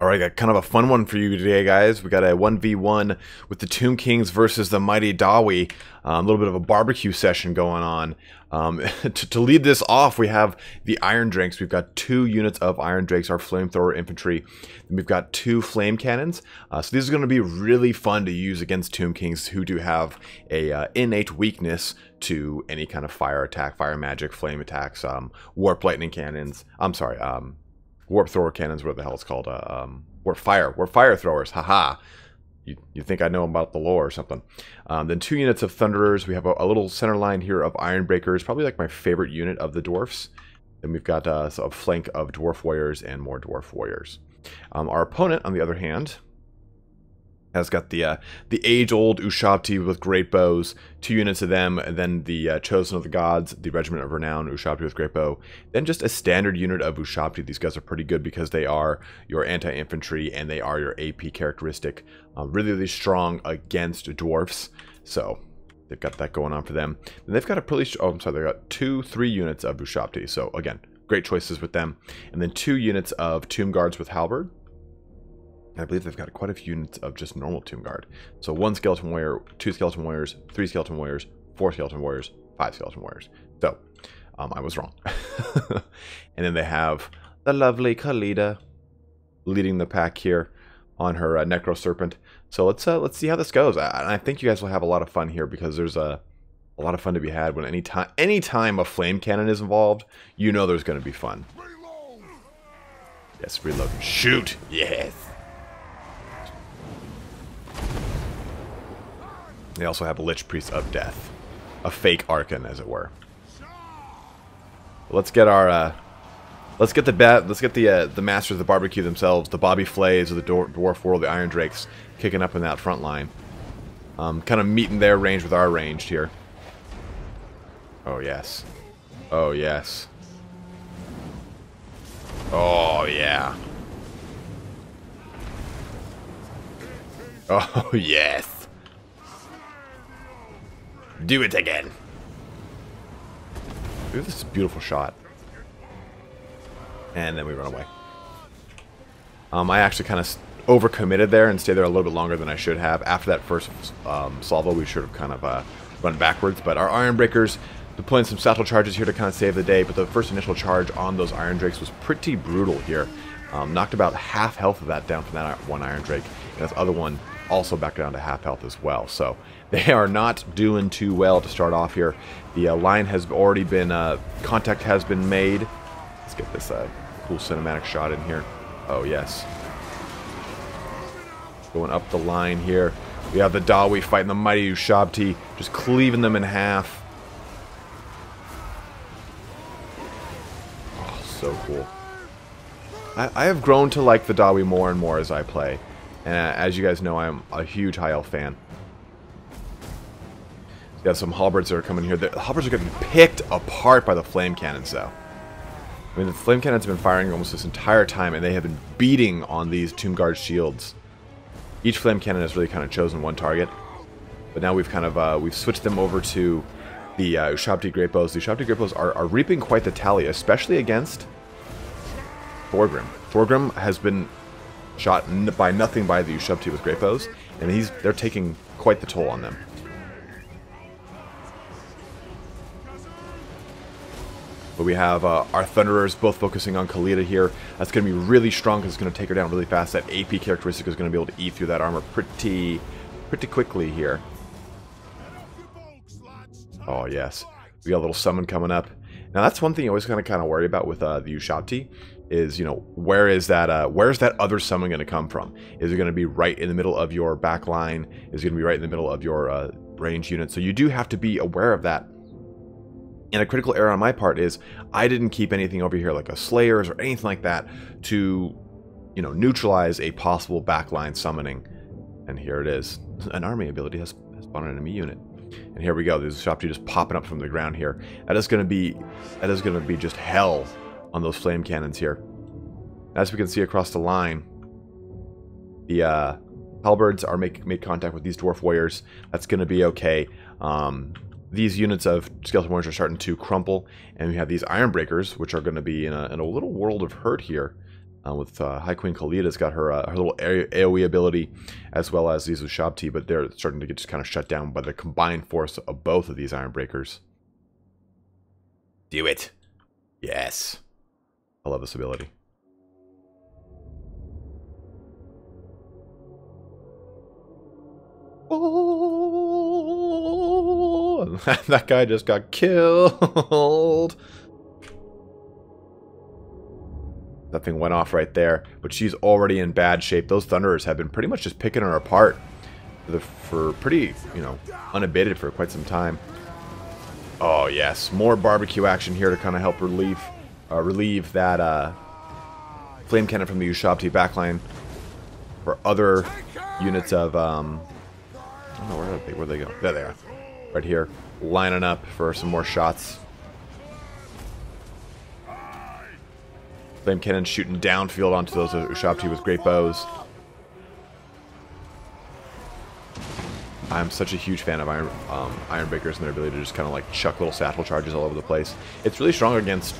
Alright, got kind of a fun one for you today, guys. We got a 1v1 with the Tomb Kings versus the mighty DAWI. A little bit of a barbecue session going on. To lead this off, we have the Iron Drakes. We've got 2 units of Iron Drakes, our flamethrower infantry. And we've got 2 flame cannons. So these are going to be really fun to use against Tomb Kings who do have a innate weakness to any kind of fire attack, fire magic, flame attacks, warp lightning cannons. I'm sorry, warp thrower cannons, what the hell it's called, warp fire throwers, haha. You think I know about the lore or something. Then 2 units of Thunderers. We have a little center line here of Iron Breakers, probably like my favorite unit of the Dwarfs. Then we've got a flank of Dwarf Warriors and more Dwarf Warriors. Our opponent, on the other hand, has got the age-old Ushabti with great bows, 2 units of them, and then the Chosen of the Gods, the Regiment of Renown, Ushabti with great bow. Then just a standard unit of Ushabti. These guys are pretty good because they are your anti-infantry and they are your AP characteristic. Really, really strong against dwarfs. So they've got that going on for them. And they've got a pretty, oh, I'm sorry, they've got 3 units of Ushabti. So again, great choices with them. And then 2 units of Tomb Guards with Halberd. I believe they've got quite a few units of just normal Tomb Guard. So 1 Skeleton Warrior, 2 Skeleton Warriors, 3 Skeleton Warriors, 4 Skeleton Warriors, 5 Skeleton Warriors. So, I was wrong. And then they have the lovely Khalida leading the pack here on her Necro Serpent. So let's see how this goes. I think you guys will have a lot of fun here because there's a lot of fun to be had when any time a flame cannon is involved. You know there's going to be fun. Yes, reload. Shoot. Yes. They also have a Lich Priest of Death, a fake Archon, as it were. Let's get our, let's get the masters of the barbecue themselves, the Bobby Flays of the Dwarf World, the Iron Drakes, kicking up in that front line, kind of meeting their range with our range here. Oh yes, oh yes, oh yeah, oh yes. Do it again. Ooh, this is a beautiful shot. And then we run away. I actually kind of overcommitted there and stayed there a little bit longer than I should have. After that first salvo, we should have kind of run backwards. But our Iron Breakers deploying some satchel charges here to kind of save the day. But the first initial charge on those Iron Drakes was pretty brutal here. Knocked about half health of that down from that 1 Iron Drake. And this other one also back down to half health as well. So they are not doing too well to start off here. The line has already been, contact has been made. Let's get this cool cinematic shot in here. Oh yes. Going up the line here. We have the DAWI fighting the mighty Ushabti, just cleaving them in half. Oh, so cool. I have grown to like the DAWI more and more as I play. And as you guys know, I'm a huge High Elf fan. We have some halberds that are coming here. The halberds are getting picked apart by the flame cannons, though. I mean, the flame cannons have been firing almost this entire time, and they have been beating on these Tomb Guard shields. Each flame cannon has really kind of chosen one target. But now we've kind of we've switched them over to the Ushabti Great Bows. The Ushabti Great Bows are reaping quite the tally, especially against Thorgrim. Thorgrim has been shot by nothing by the Ushabti with great bows, and they're taking quite the toll on them. But we have our Thunderers both focusing on Khalida here. That's going to be really strong because it's going to take her down really fast. That AP characteristic is going to be able to eat through that armor pretty quickly here. Oh yes, we got a little summon coming up. Now that's one thing you always kind of worry about with the Ushabti. Is, you know, where's that other summon going to come from? Is it going to be right in the middle of your back line? Is it going to be right in the middle of your range unit? So you do have to be aware of that. And a critical error on my part is I didn't keep anything over here like a Slayers or anything like that to, you know, neutralize a possible backline summoning. And here it is. An army ability has spawned an enemy unit. And here we go. There's a Ushabti just popping up from the ground here. That is going to be just hell on those flame cannons here. As we can see across the line, the halberds are made contact with these Dwarf Warriors. That's going to be okay. These units of Skeleton Warriors are starting to crumple, and we have these Iron Breakers, which are going to be in a little world of hurt here. with High Queen Khalidah's got her her little AoE ability, as well as these Ushabti, but they're starting to get just kind of shut down by the combined force of both of these Iron Breakers. Do it. Yes. I love this ability. Oh, that guy just got killed. That thing went off right there, but she's already in bad shape. Those Thunderers have been pretty much just picking her apart for pretty, you know, unabated for quite some time. Oh yes, more barbecue action here to kind of help relieve that flame cannon from the Ushabti backline for other units of I don't know where they go. There they are, right here, lining up for some more shots. Flame cannon shooting downfield onto those Ushabti with great bows. I'm such a huge fan of Iron Breakers and their ability to just kind of like chuck little satchel charges all over the place. It's really strong against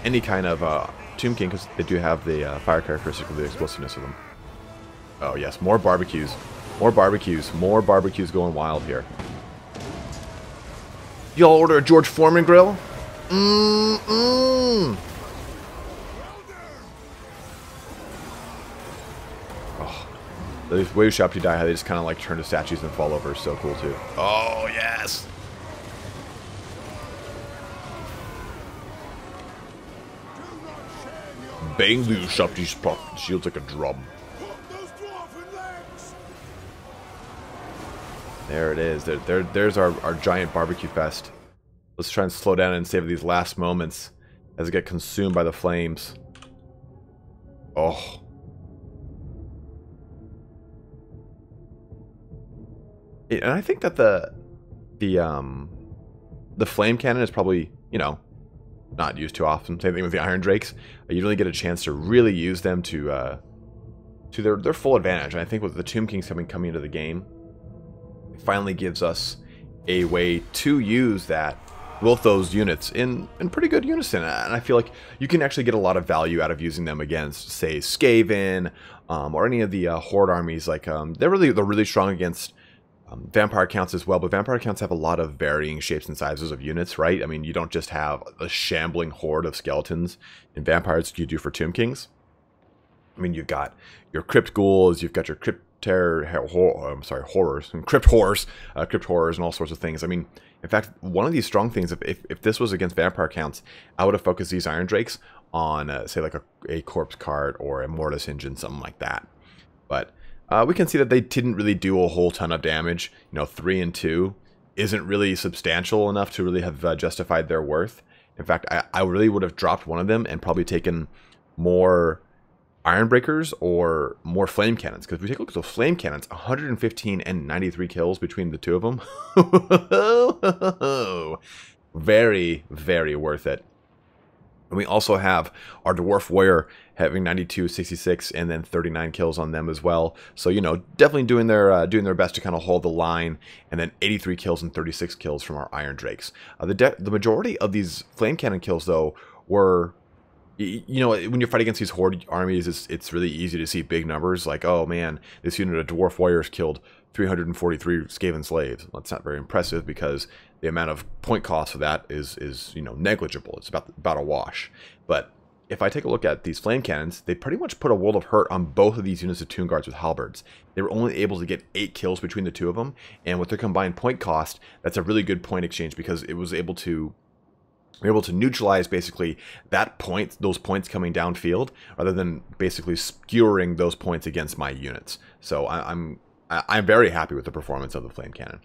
any kind of Tomb King because they do have the fire characteristic of the explosiveness of them. Oh yes, more barbecues. More barbecues. More barbecues going wild here. Y'all order a George Foreman grill? Oh, the way Ushabti die, how they just kind of like turn to statues and fall over is so cool too. Oh yes! Bang the Ushabti's shields like a drum. There it is. There's our giant barbecue fest. Let's try and slow down and save these last moments as it get consumed by the flames. Oh. And I think that the flame cannon is probably, you know, not used too often. Same thing with the Iron Drakes. You really get a chance to really use them to their full advantage. And I think with the Tomb Kings coming into the game, it finally gives us a way to use that with those units in pretty good unison. And I feel like you can actually get a lot of value out of using them against, say, Skaven or any of the Horde armies. Like they're really strong against vampire counts as well, but vampire counts have a lot of varying shapes and sizes of units, right? I mean, you don't just have a shambling horde of skeletons in vampires you do for Tomb Kings. I mean, you've got your crypt ghouls, you've got your crypt horrors, and crypt horrors, and all sorts of things. I mean, in fact, one of these strong things, if this was against vampire counts, I would have focused these Iron Drakes on, say, like a corpse cart or a mortis engine, something like that. But we can see that they didn't really do a whole ton of damage. You know, 3 and 2 isn't really substantial enough to really have justified their worth. In fact, I really would have dropped one of them and probably taken more Iron Breakers or more Flame Cannons. Because if we take a look at those Flame Cannons, 115 and 93 kills between the two of them. Very, very worth it. And we also have our Dwarf Warrior having 92, 66, and then 39 kills on them as well. So, you know, definitely doing their best to kind of hold the line. And then 83 kills and 36 kills from our Iron Drakes. The majority of these Flame Cannon kills, though, were, you know, when you fight against these Horde armies, it's really easy to see big numbers. Like, oh man, this unit of Dwarf Warriors killed 343 Skaven slaves. Well, that's not very impressive because the amount of point cost for that is you know, negligible. It's about a wash. But if I take a look at these flame cannons, they pretty much put a world of hurt on both of these units of Tomb Guards with halberds. They were only able to get 8 kills between the two of them, and with their combined point cost, that's a really good point exchange because it was able to neutralize basically those points coming downfield, rather than basically skewering those points against my units. So I'm very happy with the performance of the flame cannon.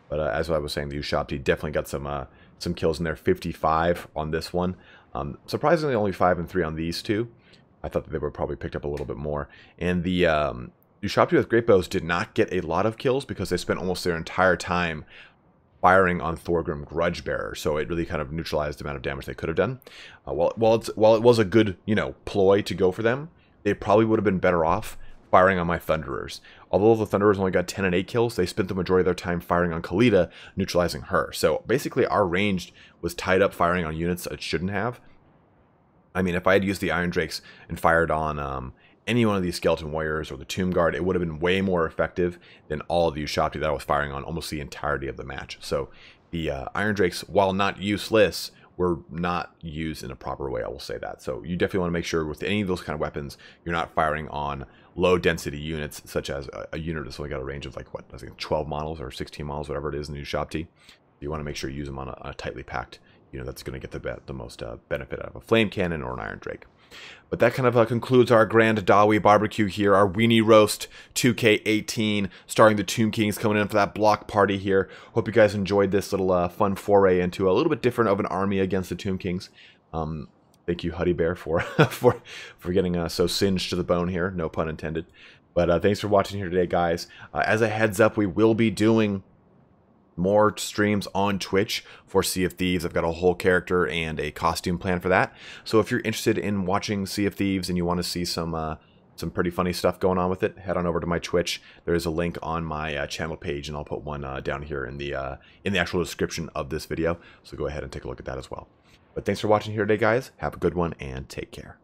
But as I was saying, the Ushabti definitely got some kills in there. 55 on this one. Surprisingly, only 5 and 3 on these two. I thought that they would probably picked up a little bit more. And the Ushabti with great bows did not get a lot of kills because they spent almost their entire time firing on Thorgrim Grudgebearer, so it really kind of neutralized the amount of damage they could have done. While it was a good, you know, ploy to go for them, they probably would have been better off firing on my Thunderers. Although the Thunderers only got 10 and 8 kills, they spent the majority of their time firing on Khalida, neutralizing her. So basically our range was tied up firing on units that it shouldn't have. I mean, if I had used the Iron Drakes and fired on any one of these Skeleton Warriors or the Tomb Guard, it would have been way more effective than all of the Ushabti that I was firing on almost the entirety of the match. So the Iron Drakes, while not useless, were not used in a proper way, I will say that. So you definitely want to make sure with any of those kind of weapons, you're not firing on low density units, such as a unit that's only got a range of like, what, I think 12 models or 16 models, whatever it is in the Ushabti. You want to make sure you use them on a tightly packed unit that's going to get the most benefit out of a flame cannon or an Iron Drake. But that kind of concludes our grand DAWI barbecue here, our Weenie Roast 2K18, starring the Tomb Kings coming in for that block party here. Hope you guys enjoyed this little fun foray into a little bit different of an army against the Tomb Kings. Thank you, Huddy Bear, for getting so singed to the bone here, no pun intended. But thanks for watching here today, guys. As a heads up, we will be doing more streams on Twitch for Sea of Thieves. I've got a whole character and a costume plan for that. So if you're interested in watching Sea of Thieves and you want to see some pretty funny stuff going on with it, head on over to my Twitch. There is a link on my channel page, and I'll put one down here in the actual description of this video. So go ahead and take a look at that as well. But thanks for watching here today, guys. Have a good one and take care.